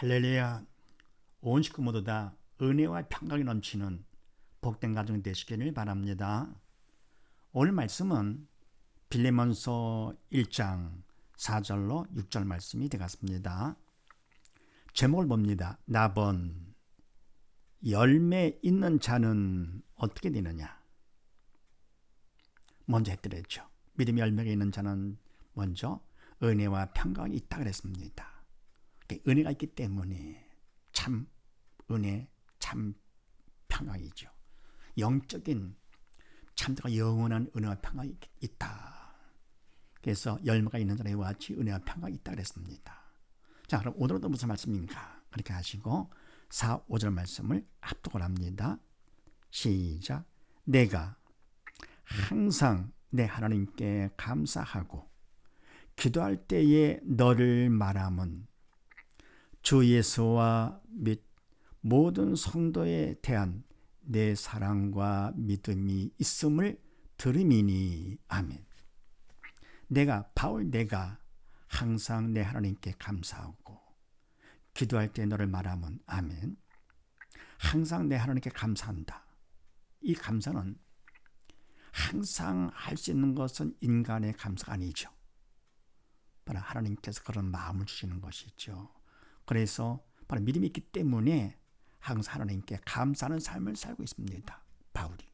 할렐루야. 온 식구 모두 다 은혜와 평강이 넘치는 복된 가정 되시기를 바랍니다. 오늘 말씀은 빌레몬서 1장 4절로 6절 말씀이 되겠습니다. 제목을 봅니다. 나번 열매 있는 자는 어떻게 되느냐. 먼저 했더랬죠. 믿음의 열매가 있는 자는 먼저 은혜와 평강이 있다 그랬습니다. 은혜가 있기 때문에 참 은혜, 참 평강이죠. 영적인 참되가 영원한 은혜와 평강이 있다. 그래서 열매가 있는 자와 같이 은혜와 평강이 있다 그랬습니다. 자, 그럼 오늘도 무슨 말씀인가? 그렇게 하시고 4, 5절 말씀을 합독을 합니다. 시작. 내가 항상 내 하나님께 감사하고 기도할 때에 너를 말함은 주 예수와 및 모든 성도에 대한 내 사랑과 믿음이 있음을 들음이니. 아멘. 내가 항상 내 하나님께 감사하고 기도할 때 너를 말하면 아멘. 항상 내 하나님께 감사한다. 이 감사는 항상 할 수 있는 것은 인간의 감사가 아니죠. 바로 하나님께서 그런 마음을 주시는 것이죠. 그래서 바로 믿음이 있기 때문에 항상 하나님께 감사하는 삶을 살고 있습니다. 바울이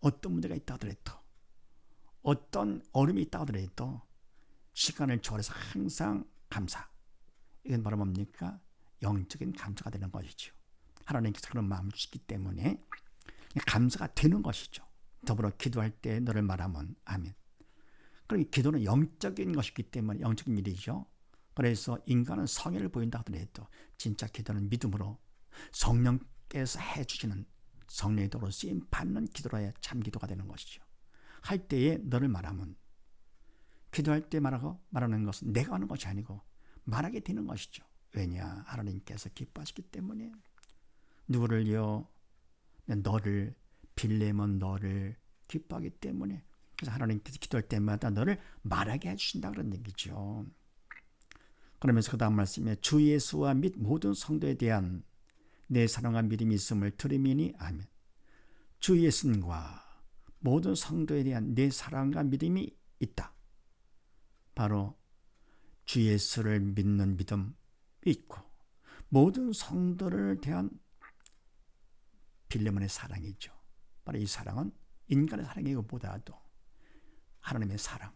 어떤 문제가 있다 하더라도, 어떤 어려움이 있다 하더라도 시간을 초월해서 항상 감사. 이건 바로 뭡니까? 영적인 감사가 되는 것이죠. 하나님께서 그런 마음을 주시기 때문에 감사가 되는 것이죠. 더불어 기도할 때 너를 말하면 아멘. 그럼 기도는 영적인 것이기 때문에 영적인 일이죠. 그래서 인간은 성의를 보인다 하더라도 진짜 기도는 믿음으로 성령께서 해주시는 성령의 도로 쓰임 받는 기도로야 참 기도가 되는 것이죠. 할 때에 너를 말하면, 기도할 때 말하는 것은 내가 하는 것이 아니고 말하게 되는 것이죠. 왜냐? 하나님께서 기뻐하시기 때문에. 누구를요? 너를, 빌레몬 너를 기뻐하기 때문에. 그래서 하나님께서 기도할 때마다 너를 말하게 해주신다 그런 얘기죠. 그러면서 그 다음 말씀에 주 예수와 및 모든 성도에 대한 내 사랑과 믿음이 있음을 들음이니. 아멘. 주 예수님과 모든 성도에 대한 내 사랑과 믿음이 있다. 바로 주 예수를 믿는 믿음이 있고 모든 성도를 대한 빌레몬의 사랑이죠. 바로 이 사랑은 인간의 사랑이고보다도 하나님의 사랑,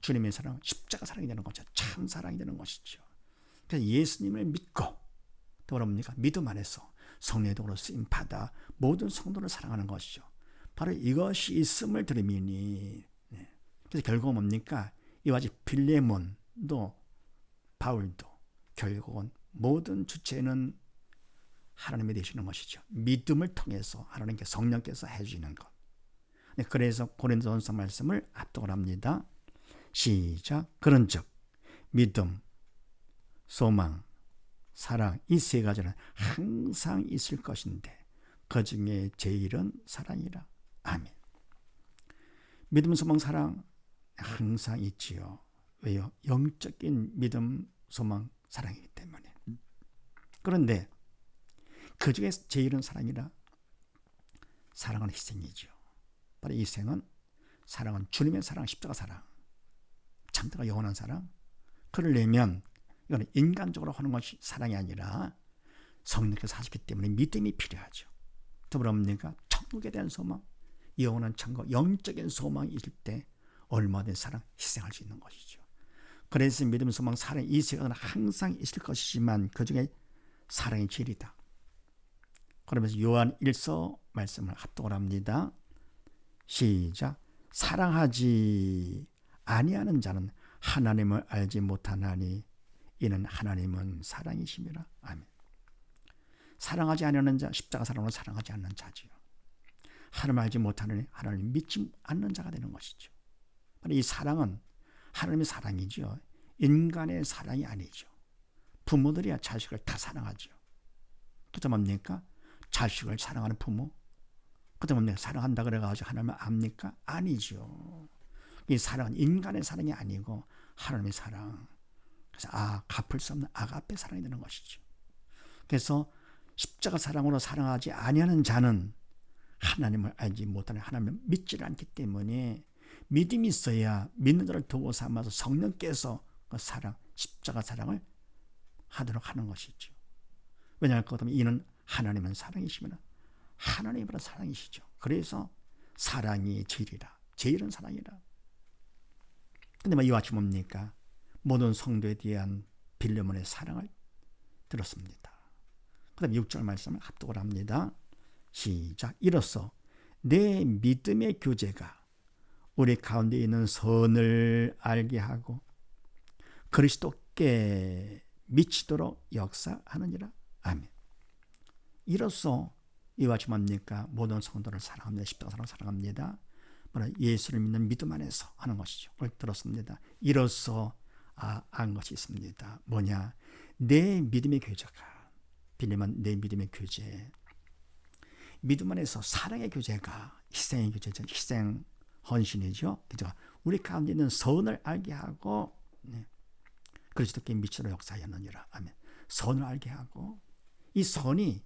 주님의 사랑, 십자가 사랑이 되는 거죠. 참 사랑이 되는 것이죠. 그래서 예수님을 믿고 또 뭡니까? 믿음 안에서 성령의 도로 쓰임 받아 모든 성도를 사랑하는 것이죠. 바로 이것이 있음을 들음이니. 그래서 결국은 뭡니까? 이와 같이 빌레몬도 바울도 결국은 모든 주체는 하나님이 되시는 것이죠. 믿음을 통해서 하나님께 성령께서 해주시는 것. 그래서 고린도전서 말씀을 합독을 합니다. 시작. 그런즉 믿음, 소망, 사랑 이 세 가지는 항상 있을 것인데 그 중에 제일은 사랑이라. 아멘. 믿음, 소망, 사랑 항상 있지요. 왜요? 영적인 믿음, 소망, 사랑이기 때문에. 그런데 그 중에 제일은 사랑이라. 사랑은 희생이죠. 바로 이 희생은, 사랑은 주님의 사랑, 십자가 사랑, 참되가 영원한 사랑. 그를 내면 이거는 인간적으로 하는 것이 사랑이 아니라 성령께서 하셨기 때문에 믿음이 필요하죠. 더불어 뭡니까? 천국에 대한 소망, 영원한 천국, 영적인 소망이 있을 때 얼마든지 사랑, 희생할 수 있는 것이죠. 그래서 믿음, 소망, 사랑 이 세 가지는 항상 있을 것이지만 그 중에 사랑이 제일이다. 그러면서 요한 1서 말씀을 합독을 합니다. 시작. 사랑하지 아니하는 자는 하나님을 알지 못하나니 이는 하나님은 사랑이심이라. 아멘. 사랑하지 않는 자, 십자가 사랑으로 사랑하지 않는 자지요. 하나님을 알지 못하는 하나님을 믿지 않는 자가 되는 것이죠. 이 사랑은 하나님의 사랑이죠. 인간의 사랑이 아니죠. 부모들이야 자식을 다 사랑하죠. 그때 뭡니까? 자식을 사랑하는 부모. 그때 뭡니까? 사랑한다 그래가지고 하나님을 압니까? 아니죠. 이 사랑은 인간의 사랑이 아니고 하나님의 사랑. 그래서 갚을 수 없는 아가페 사랑이 되는 것이죠. 그래서 십자가 사랑으로 사랑하지 아니하는 자는 하나님을 알지 못하는, 하나님을 믿지를 않기 때문에 믿음이 있어야 믿는 자를 도구 삼아서 성령께서 그 사랑, 십자가 사랑을 하도록 하는 것이죠. 왜냐하면 그렇다면 이는 하나님은 사랑이시면 하나님은 사랑이시죠. 그래서 사랑이 제일이라, 제일은 사랑이라. 근데 이 아침 뭡니까? 모든 성도에 대한 빌레몬의 사랑을 들었습니다. 그 다음에 6절 말씀을 합독을 합니다. 시작. 이로써 내 믿음의 교제가 우리 가운데 있는 선을 알게 하고 그리스도께 미치도록 역사하느니라. 아멘. 이로써 이와 같이 뭡니까? 모든 성도를 사랑합니다. 십자가 사랑을 사랑합니다. 예수를 믿는 믿음 안에서 하는 것이죠. 그걸 들었습니다. 이로써 안 것이 있습니다. 뭐냐? 내 믿음의 교제가, 빌리면 내 믿음의 교제, 믿음 안에서 사랑의 교제가 희생의 교제죠. 희생 헌신이죠. 그죠? 우리 가운데 있는 선을 알게 하고 그리스도께 미치도록 역사하였느니라. 아멘. 선을 알게 하고, 이 선이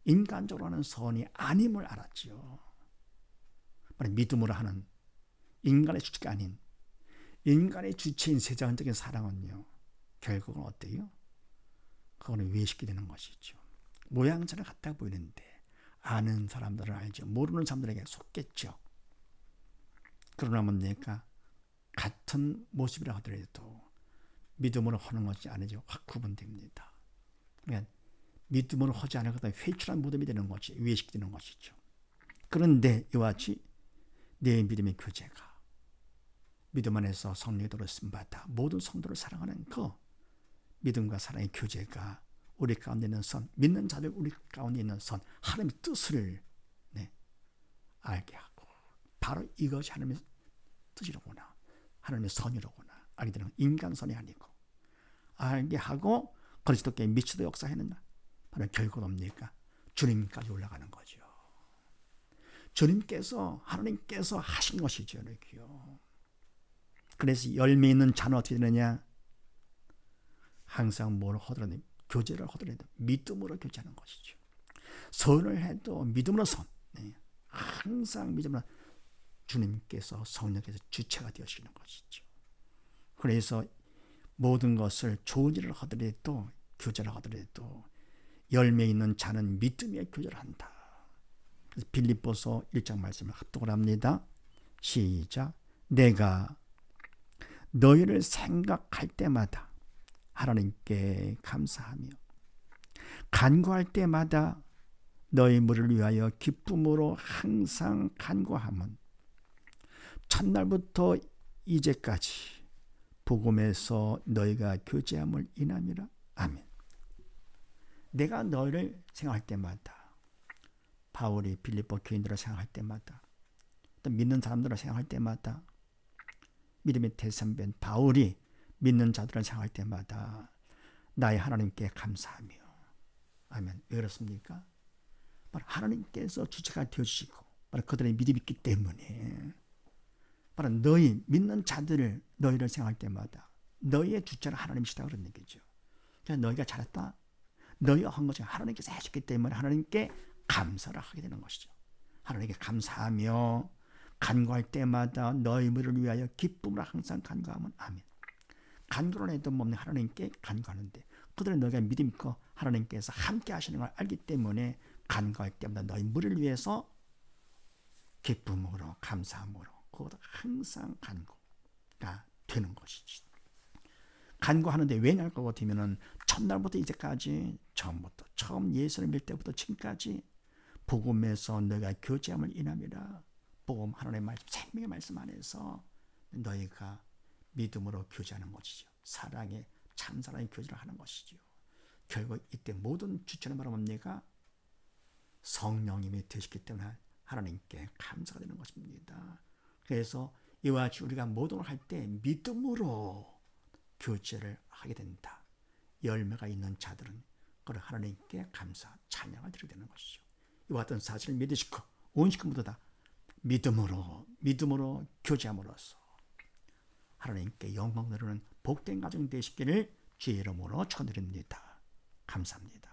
인간적으로 하는 선이 아님을 알았지요. 믿음으로 하는 인간의 주체가 아닌 인간의 주체인 세상적인 사랑은요, 결국은 어때요? 그거는 외식이 되는 것이죠. 모양새는 같아 보이는데 아는 사람들은 알죠. 모르는 사람들에게 속겠죠. 그러나 뭡니까? 같은 모습이라 하더라도 믿음으로 하는 것이 아니죠. 확 구분됩니다. 그러니까 믿음으로 하지 않은 것보다 회출한 무덤이 되는 것이 외식되는 것이죠. 그런데 이와 같이 내 믿음의 교제가 믿음 안에서 성령으로 쓰임받아 모든 성도를 사랑하는 그 믿음과 사랑의 교제가 우리 가운데 있는 선, 믿는 자들 우리 가운데 있는 선, 하나님의 뜻을 알게 하고, 바로 이것이 하나님의 뜻이로구나, 하나님의 선이로구나 알게 되는, 인간선이 아니고 알게 하고 그리스도께 미치도록 역사했느냐. 바로 결국 뭡니까? 주님까지 올라가는 거죠. 주님께서, 하나님께서 하신 것이죠. 이렇게요. 그래서 열매 있는 자는 어떻게 되느냐? 항상 뭘 하더라도, 교제를 하더라도 믿음으로 교제하는 것이죠. 선을 해도 믿음으로 선. 항상 믿음으로 주님께서, 성령께서 주체가 되시는 것이죠. 그래서 모든 것을 좋은 일을 하더라도, 교제를 하더라도 열매 있는 자는 믿음의 교제를 한다. 그래서 빌립보서 1장 말씀을 합독을 합니다. 시작. 내가 너희를 생각할 때마다 하나님께 감사하며 간구할 때마다 너희 물을 위하여 기쁨으로 항상 간구함은 첫날부터 이제까지 복음에서 너희가 교제함을 인함이라. 아멘. 내가 너희를 생각할 때마다, 바울이 빌립보 교인들을 생각할 때마다, 또 믿는 사람들을 생각할 때마다, 믿음의 대선배인 바울이 믿는 자들을 생각할 때마다 나의 하나님께 감사하며. 아멘. 왜 그렇습니까? 바로 하나님께서 주체가 되어주시고, 바로 그들의 믿음이 있기 때문에, 바로 너희 믿는 자들을, 너희를 생각할 때마다 너희의 주체는 하나님이시다 그런 얘기죠. 그래서 너희가 잘했다, 너희가 한 것이 하나님께서 해주셨기 때문에 하나님께 감사를 하게 되는 것이죠. 하나님께 감사하며 간구할 때마다 너희 물을 위하여 기쁨으로 항상 간구하면. 아멘. 간구를 해도 없는 하나님께 간구하는데, 그들은 너희가 믿음 있고 하나님께서 함께 하시는 걸 알기 때문에 간구할 때마다 너희 물을 위해서 기쁨으로, 감사함으로, 그것도 항상 간구가 되는 것이지. 간구하는데 왜 날 것 같으면은 첫날부터 이제까지, 처음 예수를 믿을 때부터 지금까지 복음에서 너희가 교제함을 인함이라. 복음, 하나님의 말씀, 생명의 말씀 안에서 너희가 믿음으로 교제하는 것이죠. 사랑의, 참사랑의 교제를 하는 것이죠. 결국 이때 모든 주체는 바로 뭡니까? 성령님이 되셨기 때문에 하나님께 감사가 되는 것입니다. 그래서 이와 같이 우리가 모든 걸 할 때 믿음으로 교제를 하게 된다. 열매가 있는 자들은 그걸 하나님께 감사, 찬양을 드리게 되는 것이죠. 이와 같은 사실을 믿으시고 온식한 모두 다 믿음으로 교제함으로써 하나님께 영광 드리는 복된 가정 되시기를 주의 이름으로 축원드립니다. 감사합니다.